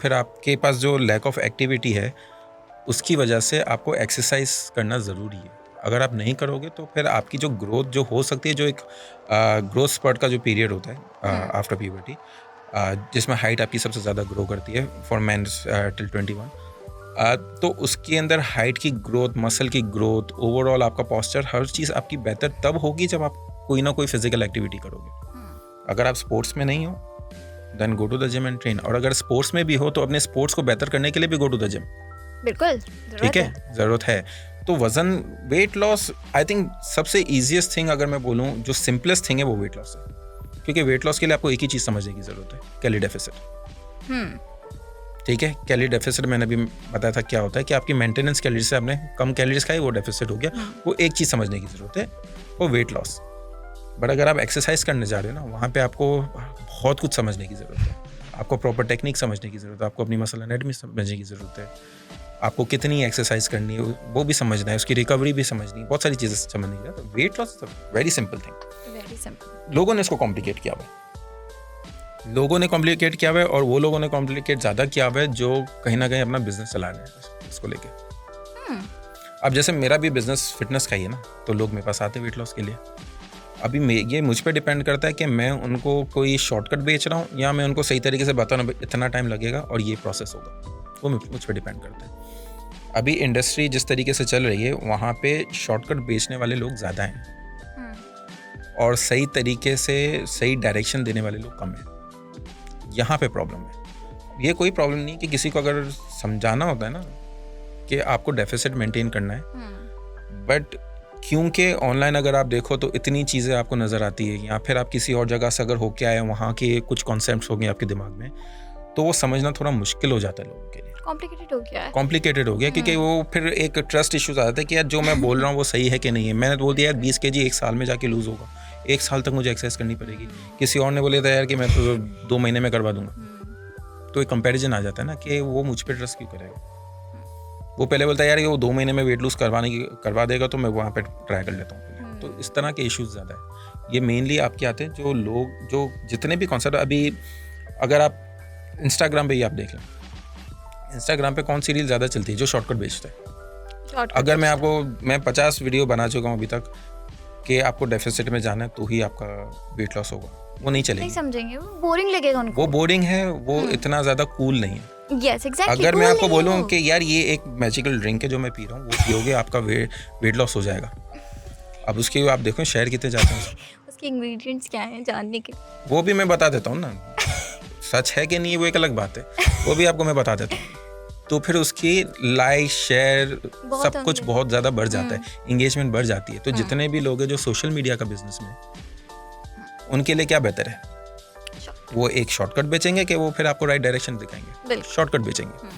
फिर आपके पास जो लैक ऑफ एक्टिविटी है उसकी वजह से आपको एक्सरसाइज करना ज़रूरी है। अगर आप नहीं करोगे तो फिर आपकी जो ग्रोथ जो हो सकती है, जो एक ग्रोथ स्पर्ट का जो पीरियड होता है आफ्टर प्यूबर्टी, जिसमें हाइट आपकी सबसे ज़्यादा ग्रो करती है फॉर मैन टिल 21, तो उसके अंदर हाइट की ग्रोथ, मसल की ग्रोथ, ओवरऑल आपका पोस्चर, हर चीज़ आपकी बेहतर तब होगी जब आप कोई ना कोई फिजिकल एक्टिविटी करोगे। अगर आप स्पोर्ट्स में नहीं हो then go to the gym and train, और अगर स्पोर्ट्स में भी हो तो अपने स्पोर्ट्स को बेहतर करने के लिए भी गो टू द जिम। बिल्कुल, ठीक है, ज़रूरत है। तो वजन, वेट लॉस, आई थिंक सबसे ईजीएस्ट थिंग अगर मैं बोलूँ, जो सिंपलेस्ट थिंग है वो वेट लॉस है। क्योंकि वेट लॉस के लिए आपको एक ही चीज़ समझने की ज़रूरत है, कैलोरी डेफिसिट। ठीक है, कैलोरी डेफिसिट मैंने अभी बताया था क्या होता है, कि आपकी मेंटेनेंस कैलोरी से आपने कम कैलोरीज खाई, वो डेफिसिट हो गया। वो एक चीज़ समझने की ज़रूरत है, वो वेट लॉस। बट अगर आप एक्सरसाइज करने जा रहे हो ना, वहाँ पे आपको बहुत कुछ समझने की ज़रूरत है। आपको प्रॉपर टेक्निक समझने की ज़रूरत है, आपको अपनी मसल एनाटॉमी समझने की ज़रूरत है, आपको कितनी एक्सरसाइज करनी है वो भी समझना है, उसकी रिकवरी भी समझनी है, बहुत सारी चीज़ें समझनी है। तो weight loss very simple thing. Very simple. लोगों ने इसको कॉम्प्लिकेट किया हुआ है, और वो लोगों ने कॉम्प्लिकेट ज़्यादा किया हुआ है जो कहीं ना कहीं अपना बिजनेस चला रहे हैं इसको लेके। अब जैसे मेरा भी बिजनेस फिटनेस का ही है ना, तो लोग मेरे पास आते हैं वेट लॉस के लिए। अभी ये मुझ पर डिपेंड करता है कि मैं उनको कोई शॉर्टकट बेच रहा हूँ या मैं उनको सही तरीके से बता रहा हूँ इतना टाइम लगेगा और ये प्रोसेस होगा, वो मुझ पर डिपेंड करता है। अभी इंडस्ट्री जिस तरीके से चल रही है वहाँ पे शॉर्टकट बेचने वाले लोग ज़्यादा हैं और सही तरीके से सही डायरेक्शन देने वाले लोग कम हैं। यहाँ पे प्रॉब्लम है। ये कोई प्रॉब्लम नहीं कि किसी को अगर समझाना होता है ना कि आपको डेफिसिट मेंटेन करना है, बट क्योंकि ऑनलाइन अगर आप देखो तो इतनी चीज़ें आपको नज़र आती है, या फिर आप किसी और जगह से अगर होके आए वहाँ के कुछ कॉन्सेप्ट्स हो गए आपके दिमाग में, तो वो समझना थोड़ा मुश्किल हो जाता है लोगों के लिए। कॉम्प्लिकेटेड हो गया क्योंकि वो फिर एक ट्रस्ट इश्यूज आ जाता है कि यार जो मैं बोल रहा हूँ वो सही है कि नहीं है। मैंने बोल दिया यार 20 kg 1 साल में जाके लूज़ होगा, 1 साल तक मुझे एक्सरसाइज करनी पड़ेगी। किसी और ने बोले था यार कि मैं तो 2 महीने में करवा दूंगा, तो एक कंपैरिजन आ जाता है ना कि वो मुझ पर ट्रस्ट क्यों करेगा। वो पहले बोलता है यार ये वो 2 महीने में वेट लूज करवा देगा तो मैं वहाँ पे ट्राई कर लेता हूँ। तो इस तरह के इश्यूज ज़्यादा है। ये मेनली आपके आते हैं जो लोग, जो जितने भी कॉन्सेप्ट, अभी अगर आप इंस्टाग्राम पे ही आप देख लें, इंस्टाग्राम पे कौन सी रील ज़्यादा चलती है? जो शॉर्टकट बेचता है। अगर मैं 50 वीडियो बना चुका हूँ अभी तक कि आपको डेफिसिट में जाना है तो ही आपका वेट लॉस होगा, वो नहीं चलेगी, नहीं समझेंगे, वो बोरिंग लगेगा उनको। वो बोरिंग है, वो इतना ज़्यादा कूल नहीं है। Yes, exactly, अगर मैं आपको बोलूं वो। कि यार ये एक मैजिकल ड्रिंक है जो मैं पी रहा हूँ, वो पियोगे आपका वेट लॉस हो जाएगा। अब उसके आप देखो शहर कितने जाते हैं, उसके इंग्रेडिएंट्स क्या हैं जानने के, वो भी मैं बता देता हूँ ना। सच है कि नहीं वो एक अलग बात है, वो भी आपको मैं बता देता हूँ। तो फिर उसकी लाइक शेयर सब कुछ बहुत ज़्यादा बढ़ जाता है, इंगेजमेंट बढ़ जाती है। तो जितने भी लोग हैं जो सोशल मीडिया का बिजनेस में, उनके लिए क्या बेहतर है? वो एक शॉर्टकट बेचेंगे कि वो फिर आपको राइट डायरेक्शन दिखाएंगे, शॉर्टकट बेचेंगे।